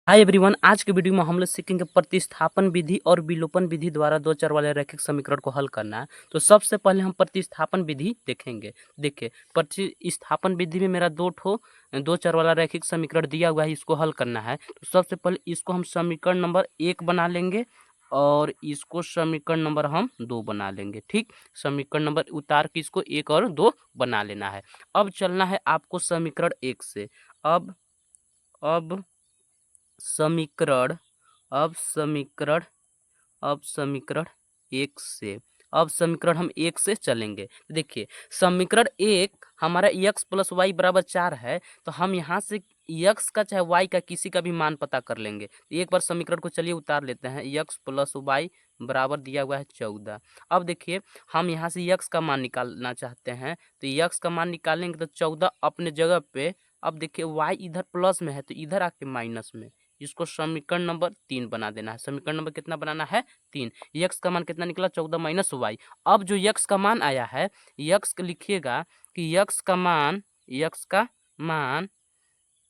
Hi everyone, आज के video में हम लोग सीखेंगे प्रतिस्थापन विधि और विलोपन विधि द्वारा दो चर वाले रैखिक समीकरण को हल करना है। तो सबसे पहले हम प्रतिस्थापन विधि देखेंगे। देखिए, प्रतिस्थापन विधि में मेरा दो चर वाला रैखिक समीकरण दिया हुआ है, इसको हल करना है। तो सबसे पहले इसको हम समीकरण नंबर 1 बना लेंगे और इसको समीकरण नंबर हम 2 बना लेंगे। ठीक, समीकरण नंबर उतार के इसको 1 और 2 बना लेना है। अब चलना है आपको समीकरण 1 से। अब समीकरण अब समीकरण अब समीकरण एक से अब समीकरण हम 1 से चलेंगे। तो देखिए, समीकरण 1 हमारा x प्लस वाई बराबर 4 है। तो हम यहाँ से x का चाहे y का किसी का भी मान पता कर लेंगे। तो एक बार समीकरण को चलिए उतार लेते हैं। x प्लस वाई बराबर दिया हुआ है 14। अब देखिए, हम यहाँ से x का मान निकालना चाहते हैं। तो x का मान निकालेंगे तो 14 अपने जगह पे। अब देखिए, y इधर प्लस में है तो इधर आके माइनस में। इसको समीकरण नंबर 3 बना देना है। समीकरण नंबर कितना बनाना है? 3। यक्स का मान कितना निकला? 14 माइनस वाई। अब जो यक्स का मान आया है, यक्स लिखिएगा कि यक्स का मान यक्स का मान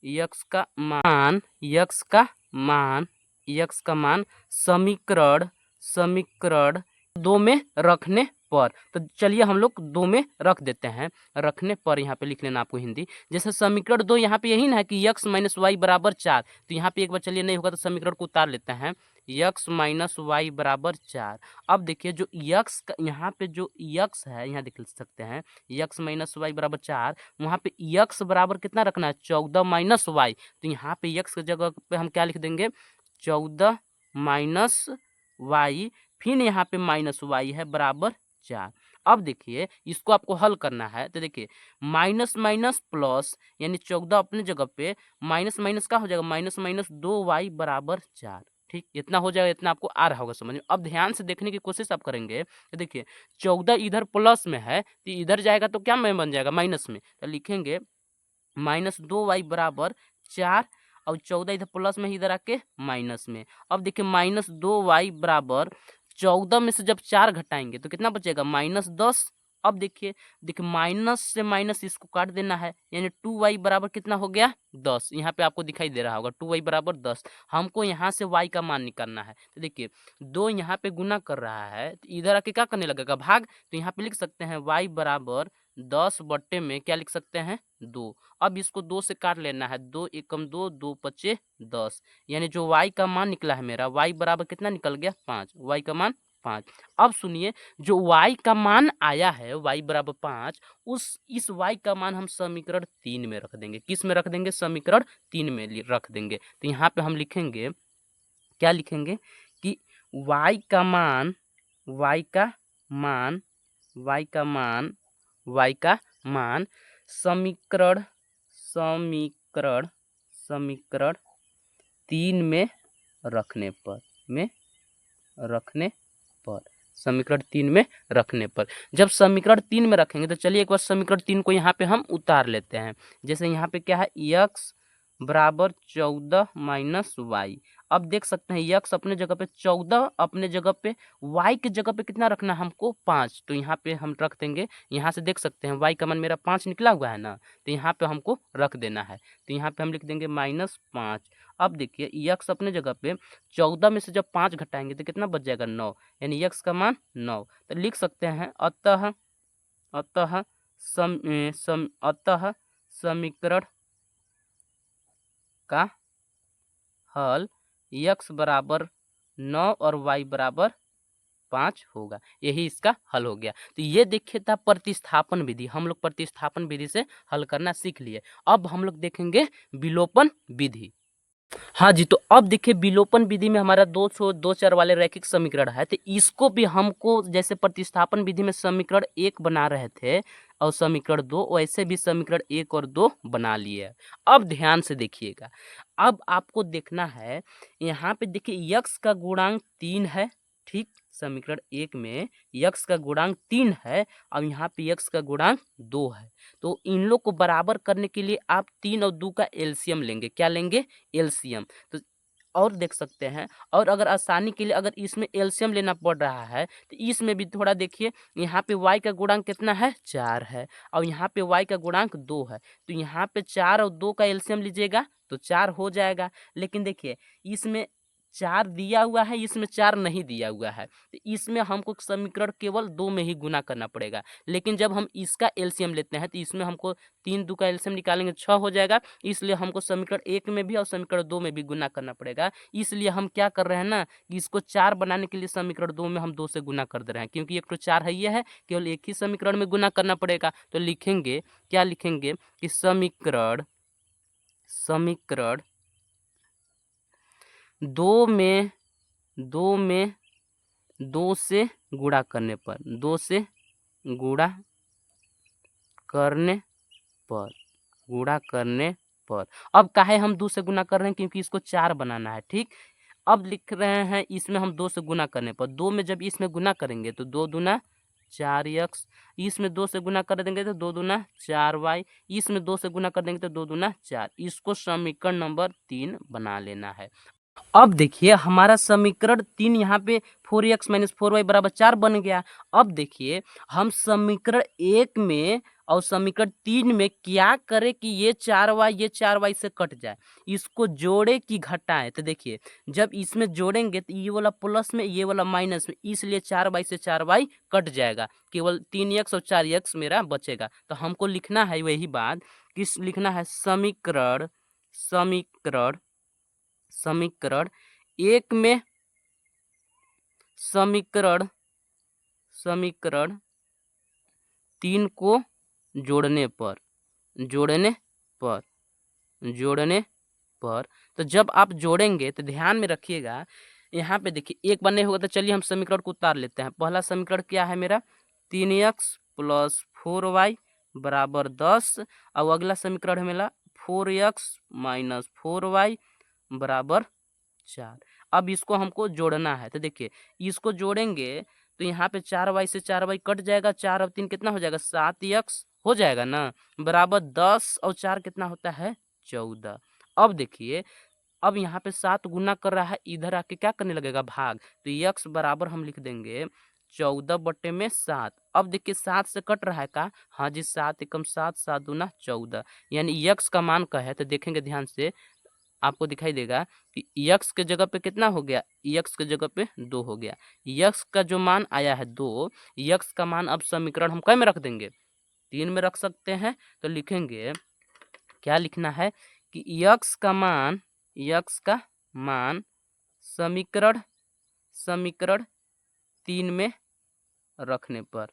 यक्स का मान यक्स का मान यक्स का मान समीकरण समीकरण 2 में रखने पर। तो चलिए हम लोग 2 में रख देते हैं। रखने पर यहाँ पे लिख लेना आपको हिंदी। जैसे समीकरण 2 यहाँ पे यही ना है कि यक्स माइनस वाई बराबर 4। तो यहाँ पे एक बार चलिए नहीं होगा तो समीकरण को उतार लेते हैं। यक्स माइनस वाई बराबर 4। अब देखिए, जो यक्स का यहाँ पे जो यक्स है, यहाँ देख सकते हैं यक्स माइनस वाई बराबर 4। वहाँ पे यक्स बराबर कितना रखना है? 14 माइनस वाई। तो यहाँ पे यक्स की जगह पे हम क्या लिख देंगे? 14 माइनस वाई। फिर यहाँ पे माइनस वाई है बराबर 4। अब देखिए, इसको आपको हल करना है। तो देखिए, माइनस माइनस प्लस यानी 14 अपने जगह पे, माइनस माइनस का हो जाएगा माइनस माइनस 2y बराबर 4। ठीक, इतना हो जाएगा। इतना आपको आ रहा होगा समझ में। अब ध्यान से देखने की कोशिश आप करेंगे तो देखिए, 14 इधर प्लस में है तो इधर जाएगा तो क्या में बन जाएगा? माइनस में। तो लिखेंगे -2y बराबर 4 और 14 इधर प्लस में, इधर आके माइनस में। अब देखिए, -2y बराबर 14 में से जब 4 घटाएंगे तो कितना बचेगा? -10। अब देखिए देखिए, माइनस से माइनस इसको काट देना है, यानी 2y बराबर कितना हो गया? 10। यहाँ पे आपको दिखाई दे रहा होगा 2y बराबर 10। हमको यहाँ से y का मान निकालना है। तो देखिए, 2 यहाँ पे गुना कर रहा है तो इधर आके क्या करने लगेगा? भाग। तो यहाँ पे लिख सकते हैं y बराबर 10 बट्टे में क्या लिख सकते हैं? 2। अब इसको 2 से काट लेना है। 2 एकम 2, 2 पचे 10। यानी जो y का मान निकला है मेरा, y बराबर कितना निकल गया? 5। y का मान 5। अब सुनिए, जो y का मान आया है y बराबर 5, इस y का मान हम समीकरण 3 में रख देंगे। किस में रख देंगे? समीकरण 3 में रख देंगे। तो यहाँ पे हम लिखेंगे, क्या लिखेंगे कि y का मान y का मान y का मान y का मान समीकरण समीकरण समीकरण 3 में रखने पर रखने पर समीकरण 3 में रखने पर। जब समीकरण 3 में रखेंगे तो चलिए एक बार समीकरण 3 को यहाँ पे हम उतार लेते हैं। जैसे यहाँ पे क्या है? x बराबर 14 माइनस वाई। अब देख सकते हैं यक्स अपने जगह पे 14, अपने जगह पे वाई की जगह पे कितना रखना है हमको? 5। तो यहाँ पे हम रख देंगे। यहाँ से देख सकते हैं वाई का मान मेरा 5 निकला हुआ है ना, तो यहाँ पे हमको रख देना है। तो यहाँ पे हम लिख देंगे -5। अब देखिए, यक्स अपने जगह पे 14 में से जब 5 घटाएंगे तो कितना बच जाएगा? 9। यानी यक्स का मान 9। तो लिख सकते हैं अतः अतः सम, सम अतः समीकरण का हल x बराबर 9 और y बराबर 5 होगा। यही इसका हल हो गया। तो ये देखिए था प्रतिस्थापन विधि। हम लोग प्रतिस्थापन विधि से हल करना सीख लिए। अब हम लोग देखेंगे विलोपन विधि। हाँ जी, तो अब देखिए, विलोपन विधि में हमारा दो चर वाले रैखिक समीकरण है। तो इसको भी हमको जैसे प्रतिस्थापन विधि में समीकरण 1 बना रहे थे और समीकरण 2, वैसे भी समीकरण 1 और 2 बना लिए। अब ध्यान से देखिएगा। अब आपको देखना है, यहाँ पे देखिए यक्स का गुणांक 3 है। ठीक, समीकरण 1 में यक्स का गुणांक 3 है और यहाँ पे यक्स का गुणांक 2 है। तो इन लोग को बराबर करने के लिए आप 3 और 2 का एलसीएम लेंगे। क्या लेंगे? एलसीएम। तो और देख सकते हैं। और अगर आसानी के लिए अगर इसमें एलसीएम लेना पड़ रहा है तो इसमें भी थोड़ा देखिए, यहाँ पे y का गुणांक कितना है 4 है और यहाँ पे y का गुणांक 2 है, तो यहाँ पे 4 और 2 का एलसीएम लीजिएगा तो 4 हो जाएगा। लेकिन देखिए इसमें 4 दिया हुआ है, इसमें 4 नहीं दिया हुआ है, तो इसमें हमको समीकरण केवल 2 में ही गुना करना पड़ेगा। लेकिन जब हम इसका एलसीएम लेते हैं तो इसमें हमको 3 2 का एलसीएम निकालेंगे 6 हो जाएगा, इसलिए हमको समीकरण 1 में भी और समीकरण 2 में भी गुना करना पड़ेगा। इसलिए हम क्या कर रहे हैं ना कि इसको 4 बनाने के लिए समीकरण 2 में हम 2 से गुना कर दे रहे हैं, क्योंकि एक तो 4 है, ये है, केवल एक ही समीकरण में गुना करना पड़ेगा। तो लिखेंगे, क्या लिखेंगे कि समीकरण समीकरण 2 में 2 से गुणा करने पर 2 से गुणा करने पर गुणा करने पर अब काहे हम 2 से गुना कर रहे हैं, क्योंकि इसको 4 बनाना है। ठीक, अब लिख रहे हैं इसमें हम 2 से गुना करने पर, 2 में जब इसमें गुना करेंगे तो 2 दूना 4x, इसमें 2 से गुना कर देंगे तो 2 दूना 4y, इसमें 2 से गुना कर देंगे तो 2 दूना 4। इसको समीकरण नंबर 3 बना लेना है। अब देखिए हमारा समीकरण 3 यहाँ पे 4x माइनस 4y बराबर 4 बन गया। अब देखिए हम समीकरण 1 में और समीकरण 3 में क्या करें कि ये 4y से कट जाए, इसको जोड़े कि घटाएं। तो देखिए जब इसमें जोड़ेंगे तो ये वाला प्लस में, ये वाला माइनस में, इसलिए 4y से 4y कट जाएगा, केवल 3x और 4x मेरा बचेगा। तो हमको लिखना है वही बात, किस लिखना है समीकरण समीकरण समीकरण 1 में समीकरण 3 को जोड़ने पर तो जब आप जोड़ेंगे तो ध्यान में रखिएगा, यहाँ पे देखिए एक बार नहीं होगा तो चलिए हम समीकरण को उतार लेते हैं। पहला समीकरण क्या है मेरा 3x प्लस 4y बराबर 10 और अगला समीकरण है मेरा 4x माइनस 4y बराबर 4। अब इसको हमको जोड़ना है, तो देखिए इसको जोड़ेंगे तो यहाँ पे 4y से 4y कट जाएगा, 4 और 3 कितना हो जाएगा 7x हो जाएगा ना, बराबर 10 और 4 कितना होता है 14। अब देखिए अब यहाँ पे 7 गुना कर रहा है, इधर आके क्या करने लगेगा भाग, तो x बराबर हम लिख देंगे 14/7। अब देखिए 7 से कट रहा है का, हाँ जी 7 एकम 7, 7 दूना 14, यानी x का मान का है तो देखेंगे ध्यान से आपको दिखाई देगा कि x के जगह पे कितना हो गया, x के जगह पे 2 हो गया। x का जो मान आया है 2, x का मान अब समीकरण हम कै में रख देंगे 3 में रख सकते हैं। तो लिखेंगे, क्या लिखना है कि x का मान समीकरण 3 में रखने पर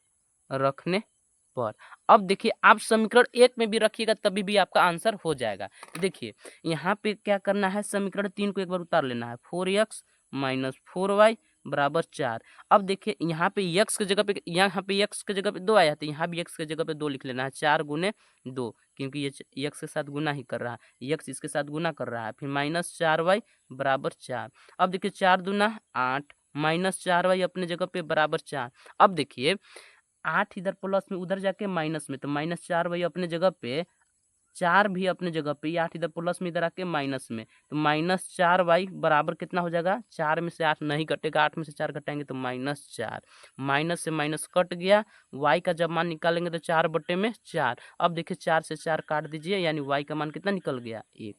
अब देखिए आप समीकरण 1 में भी रखिएगा तभी भी आपका आंसर हो जाएगा। देखिए यहाँ पे क्या करना है, समीकरण 3 को एक बार उतार लेना है, 4x माइनस 4y बराबर 4। अब देखिए यहाँ पे x के जगह पे, यहाँ पे x के जगह पे 2 आया था, यहाँ भी x के जगह पे 2 लिख लेना है, 4 गुने 2, क्योंकि ये x के साथ गुना ही कर रहा है, x इसके साथ गुना कर रहा है, फिर माइनस 4y बराबर 4। अब देखिए 4 दूना 8 माइनस 4y अपने जगह पे बराबर 4। अब देखिए 8 इधर प्लस में, उधर जाके माइनस में, तो माइनस 4y अपने जगह पे, 4 भी अपने जगह पे, 8 इधर प्लस में, इधर आके माइनस में, तो माइनस 4y बराबर कितना हो जाएगा, 4 में से 8 नहीं कटेगा, 8 में से 4 घटाएंगे तो माइनस 4, माइनस से माइनस कट गया, y का जब मान निकालेंगे तो 4/4। अब देखिए 4 से 4 काट दीजिए, यानी y का मान कितना निकल गया 1,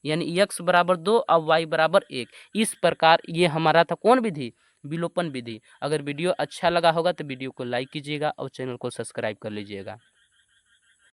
यानी x बराबर 2 और y बराबर 1। इस प्रकार ये हमारा था कौन विधि, विलोपन विधि। अगर वीडियो अच्छा लगा होगा तो वीडियो को लाइक कीजिएगा और चैनल को सब्सक्राइब कर लीजिएगा।